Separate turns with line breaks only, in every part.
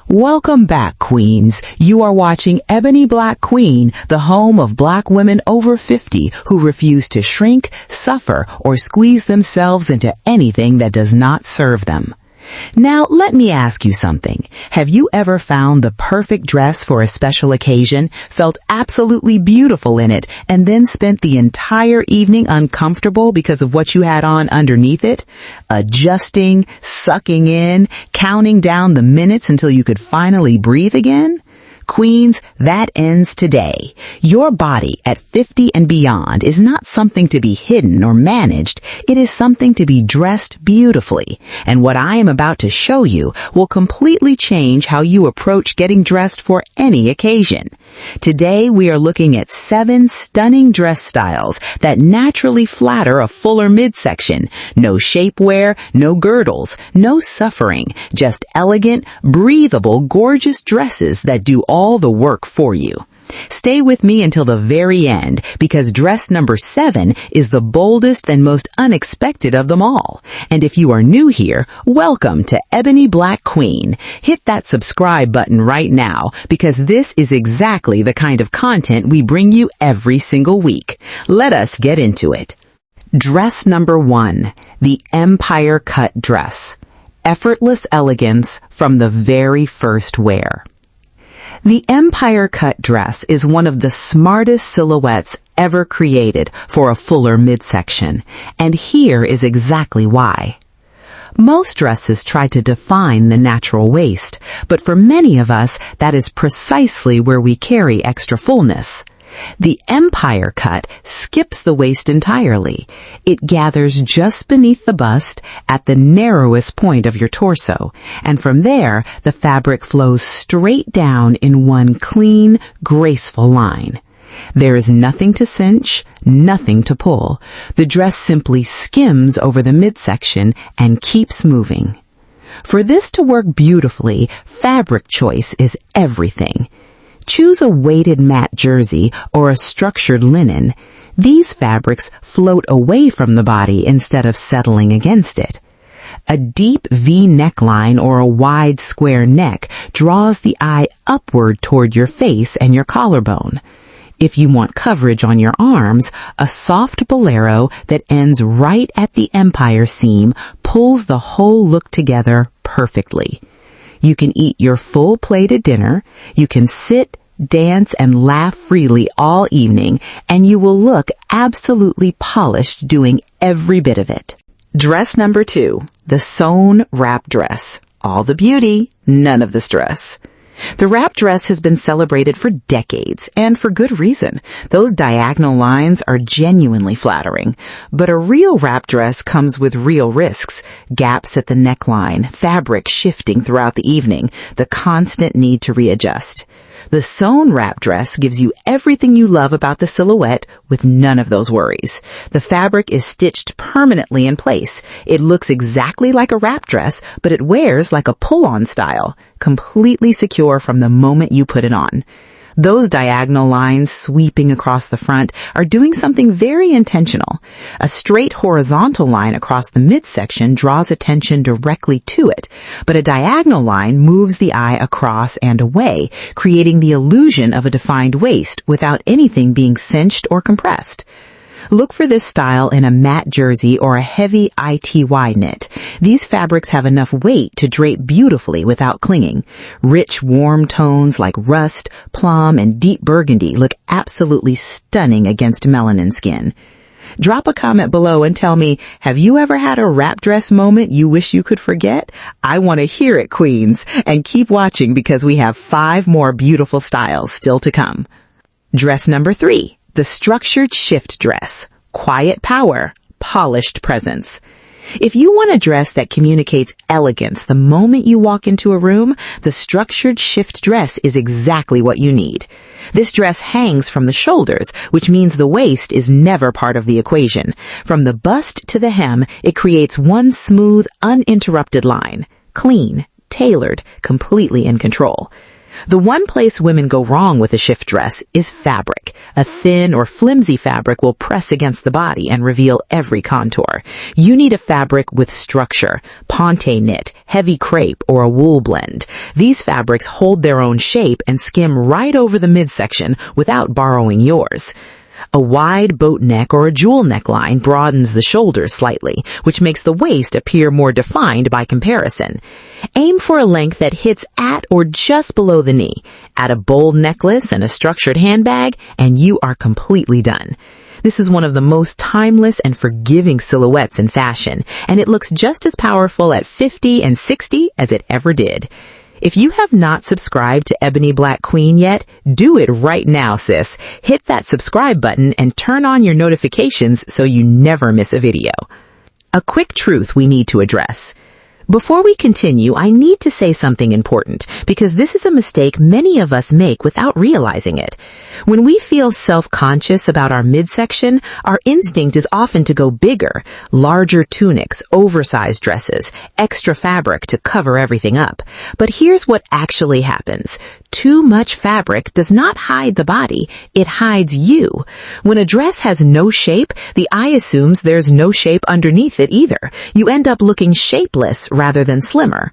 Welcome back, queens. You are watching Ebony Black Queen, the home of black women over 50 who refuse to shrink, suffer, or squeeze themselves into anything that does not serve them. Now, let me ask you something. Have you ever found the perfect dress for a special occasion, felt absolutely beautiful in it, and then spent the entire evening uncomfortable because of what you had on underneath it? Adjusting, sucking in, counting down the minutes until you could finally breathe again? Queens, that ends today. Your body at 50 and beyond is not something to be hidden or managed. It is something to be dressed beautifully. And what I am about to show you will completely change how you approach getting dressed for any occasion. Today we are looking at 7 stunning dress styles that naturally flatter a fuller midsection. No shapewear, no girdles, no suffering, just elegant, breathable, gorgeous dresses that do all the work for you. Stay with me until the very end, because dress number 7 is the boldest and most unexpected of them all. And if you are new here, welcome to Ebony Black Queen. Hit that subscribe button right now, because this is exactly the kind of content we bring you every single week. Let us get into it. Dress number 1, the Empire Cut Dress. Effortless elegance from the very first wear. The Empire Cut dress is one of the smartest silhouettes ever created for a fuller midsection, and here is exactly why. Most dresses try to define the natural waist, but for many of us, that is precisely where we carry extra fullness. The Empire Cut skips the waist entirely. It gathers just beneath the bust at the narrowest point of your torso, and from there, the fabric flows straight down in one clean, graceful line. There is nothing to cinch, nothing to pull. The dress simply skims over the midsection and keeps moving. For this to work beautifully, fabric choice is everything. Choose a weighted matte jersey or a structured linen. These fabrics float away from the body instead of settling against it. A deep V neckline or a wide square neck draws the eye upward toward your face and your collarbone. If you want coverage on your arms, a soft bolero that ends right at the empire seam pulls the whole look together perfectly. You can eat your full plate at dinner, you can sit, dance, and laugh freely all evening, and you will look absolutely polished doing every bit of it. Dress number 2, the sewn wrap dress. All the beauty, none of the stress. The wrap dress has been celebrated for decades, and for good reason. Those diagonal lines are genuinely flattering. But a real wrap dress comes with real risks. Gaps at the neckline, fabric shifting throughout the evening, the constant need to readjust. The sewn wrap dress gives you everything you love about the silhouette with none of those worries. The fabric is stitched permanently in place. It looks exactly like a wrap dress, but it wears like a pull-on style, completely secure from the moment you put it on. Those diagonal lines sweeping across the front are doing something very intentional. A straight horizontal line across the midsection draws attention directly to it, but a diagonal line moves the eye across and away, creating the illusion of a defined waist without anything being cinched or compressed. Look for this style in a matte jersey or a heavy ITY knit. These fabrics have enough weight to drape beautifully without clinging. Rich, warm tones like rust, plum, and deep burgundy look absolutely stunning against melanin skin. Drop a comment below and tell me, have you ever had a wrap dress moment you wish you could forget? I want to hear it, queens. And keep watching because we have 5 more beautiful styles still to come. Dress number 3. The structured shift dress. Quiet power, polished presence. If you want a dress that communicates elegance the moment you walk into a room, the structured shift dress is exactly what you need. This dress hangs from the shoulders, which means the waist is never part of the equation. From the bust to the hem, it creates one smooth, uninterrupted line. Clean, tailored, completely in control. The one place women go wrong with a shift dress is fabric. A thin or flimsy fabric will press against the body and reveal every contour. You need a fabric with structure, ponte knit, heavy crepe, or a wool blend. These fabrics hold their own shape and skim right over the midsection without borrowing yours. A wide boat neck or a jewel neckline broadens the shoulders slightly, which makes the waist appear more defined by comparison. Aim for a length that hits at or just below the knee. Add a bold necklace and a structured handbag, and you are completely done. This is one of the most timeless and forgiving silhouettes in fashion, and it looks just as powerful at 50 and 60 as it ever did. If you have not subscribed to Ebony Black Queen yet, do it right now, sis. Hit that subscribe button and turn on your notifications so you never miss a video. A quick truth we need to address. Before we continue, I need to say something important because this is a mistake many of us make without realizing it. When we feel self-conscious about our midsection, our instinct is often to go bigger, larger tunics, oversized dresses, extra fabric to cover everything up. But here's what actually happens. Too much fabric does not hide the body, it hides you. When a dress has no shape, the eye assumes there's no shape underneath it either. You end up looking shapeless rather than slimmer.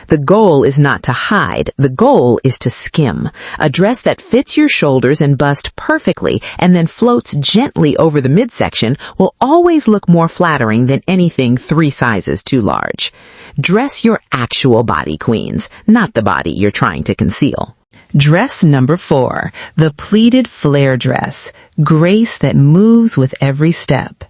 The goal is not to hide, the goal is to skim. A dress that fits your shoulders and bust perfectly and then floats gently over the midsection will always look more flattering than anything 3 sizes too large. Dress your actual body, queens, not the body you're trying to conceal. Dress number 4, the pleated flare dress, grace that moves with every step.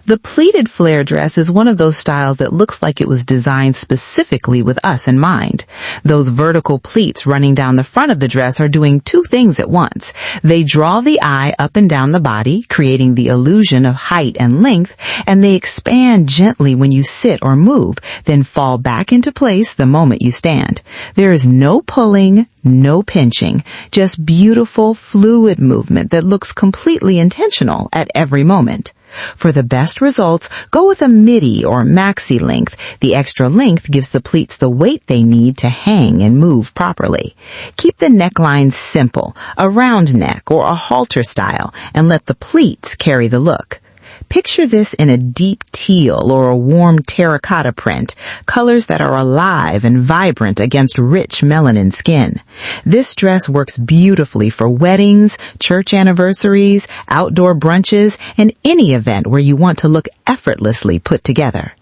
The pleated flare dress is one of those styles that looks like it was designed specifically with us in mind. Those vertical pleats running down the front of the dress are doing 2 things at once. They draw the eye up and down the body, creating the illusion of height and length, and they expand gently when you sit or move, then fall back into place the moment you stand. There is no pulling, no pinching, just beautiful, fluid movement that looks completely intentional at every moment. For the best results, go with a midi or maxi length. The extra length gives the pleats the weight they need to hang and move properly. Keep the neckline simple, a round neck or a halter style, and let the pleats carry the look. Picture this in a deep teal or a warm terracotta print, colors that are alive and vibrant against rich melanin skin. This dress works beautifully for weddings, church anniversaries, outdoor brunches, and any event where you want to look effortlessly put together.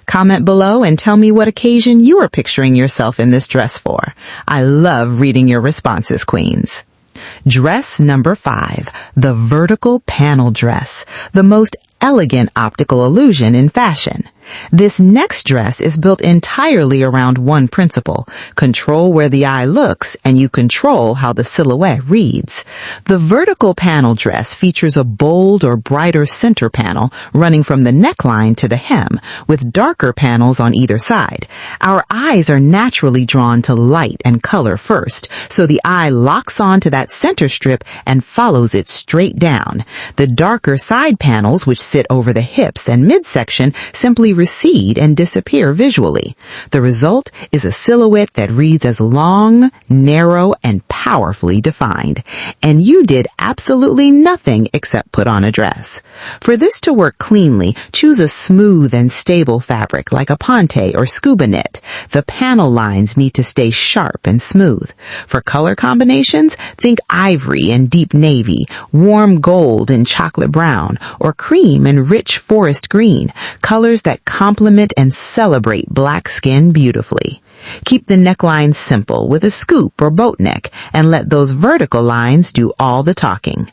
Comment below and tell me what occasion you are picturing yourself in this dress for. I love reading your responses, queens. Dress number 5, the vertical panel dress, the most elegant optical illusion in fashion. This next dress is built entirely around one principle. Control where the eye looks, and you control how the silhouette reads. The vertical panel dress features a bold or brighter center panel running from the neckline to the hem, with darker panels on either side. Our eyes are naturally drawn to light and color first, so the eye locks onto that center strip and follows it straight down. The darker side panels, which sit over the hips and midsection, simply recede and disappear visually. The result is a silhouette that reads as long, narrow, and powerfully defined. And you did absolutely nothing except put on a dress. For this to work cleanly, choose a smooth and stable fabric like a ponte or scuba knit. The panel lines need to stay sharp and smooth. For color combinations, think ivory and deep navy, warm gold and chocolate brown, or cream and rich forest green, colors that complement and celebrate black skin beautifully. Keep the neckline simple with a scoop or boat neck and let those vertical lines do all the talking.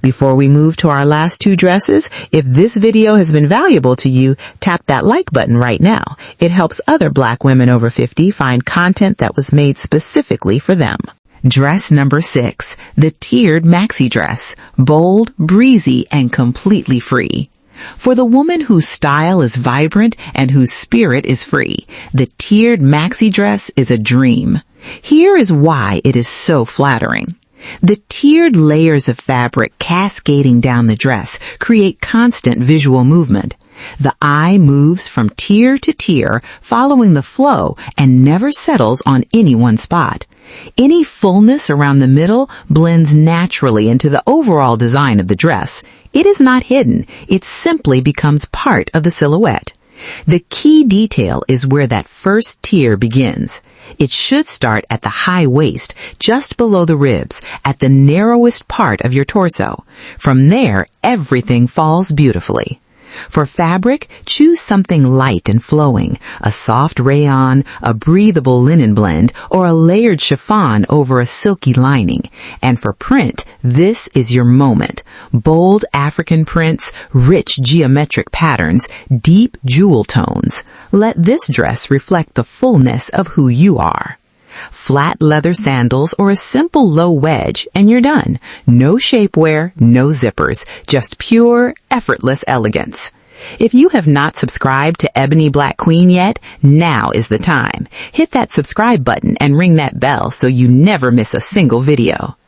Before we move to our last 2 dresses, if this video has been valuable to you, tap that like button right now. It helps other black women over 50 find content that was made specifically for them. Dress number 6, the tiered maxi dress, bold, breezy, and completely free. For the woman whose style is vibrant and whose spirit is free, the tiered maxi dress is a dream. Here is why it is so flattering. The tiered layers of fabric cascading down the dress create constant visual movement. The eye moves from tier to tier, following the flow and never settles on any one spot. Any fullness around the middle blends naturally into the overall design of the dress. It is not hidden. It simply becomes part of the silhouette. The key detail is where that first tier begins. It should start at the high waist, just below the ribs, at the narrowest part of your torso. From there, everything falls beautifully. For fabric, choose something light and flowing, a soft rayon, a breathable linen blend, or a layered chiffon over a silky lining. And for print, this is your moment. Bold African prints, rich geometric patterns, deep jewel tones. Let this dress reflect the fullness of who you are. Flat leather sandals or a simple low wedge and you're done. No shapewear, no zippers, just pure, effortless elegance. If you have not subscribed to Ebony Black Queen yet, now is the time. Hit that subscribe button and ring that bell so you never miss a single video.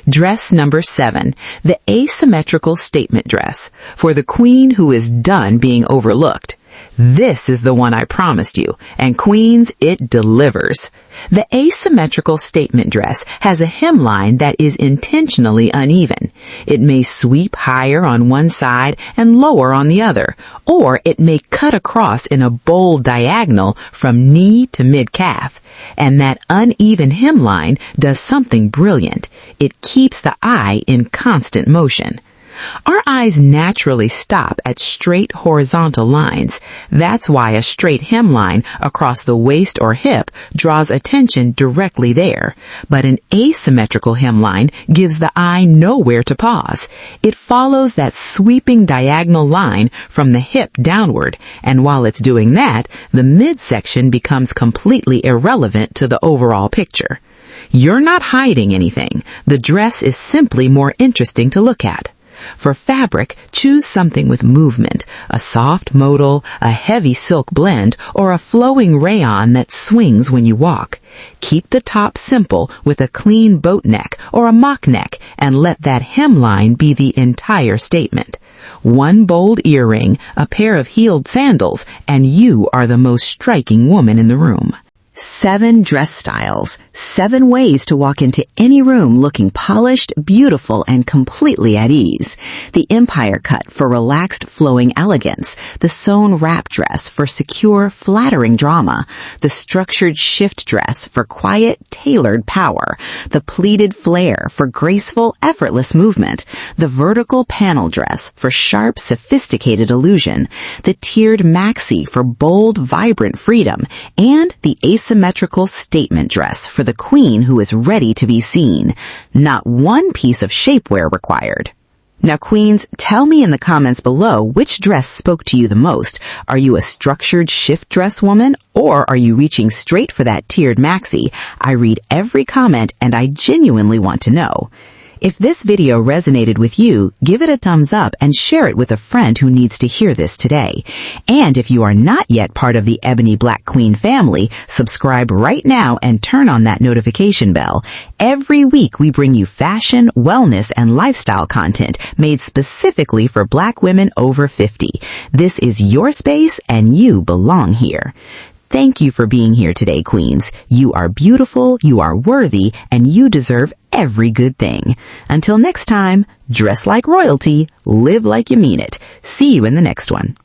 Dress number 7, the asymmetrical statement dress, for the queen who is done being overlooked. This is the one I promised you, and queens, it delivers. The asymmetrical statement dress has a hemline that is intentionally uneven. It may sweep higher on one side and lower on the other, or it may cut across in a bold diagonal from knee to mid-calf. And that uneven hemline does something brilliant. It keeps the eye in constant motion. Our eyes naturally stop at straight horizontal lines. That's why a straight hemline across the waist or hip draws attention directly there. But an asymmetrical hemline gives the eye nowhere to pause. It follows that sweeping diagonal line from the hip downward, and while it's doing that, the midsection becomes completely irrelevant to the overall picture. You're not hiding anything. The dress is simply more interesting to look at. For fabric, choose something with movement, a soft modal, a heavy silk blend, or a flowing rayon that swings when you walk. Keep the top simple with a clean boat neck or a mock neck and let that hemline be the entire statement. One bold earring, a pair of heeled sandals, and you are the most striking woman in the room. 7 dress styles, 7 ways to walk into any room looking polished, beautiful, and completely at ease. The empire cut for relaxed, flowing elegance. The sewn wrap dress for secure, flattering drama. The structured shift dress for quiet, tailored power. The pleated flare for graceful, effortless movement. The vertical panel dress for sharp, sophisticated illusion. The tiered maxi for bold, vibrant freedom. And the asymmetrical statement dress for the queen who is ready to be seen. Not one piece of shapewear required. Now, queens, tell me in the comments below which dress spoke to you the most. Are you a structured shift dress woman, or are you reaching straight for that tiered maxi? I read every comment and I genuinely want to know. If this video resonated with you, give it a thumbs up and share it with a friend who needs to hear this today. And if you are not yet part of the Ebony Black Queen family, subscribe right now and turn on that notification bell. Every week we bring you fashion, wellness, and lifestyle content made specifically for Black women over 50. This is your space and you belong here. Thank you for being here today, queens. You are beautiful, you are worthy, and you deserve every good thing. Until next time, dress like royalty, live like you mean it. See you in the next one.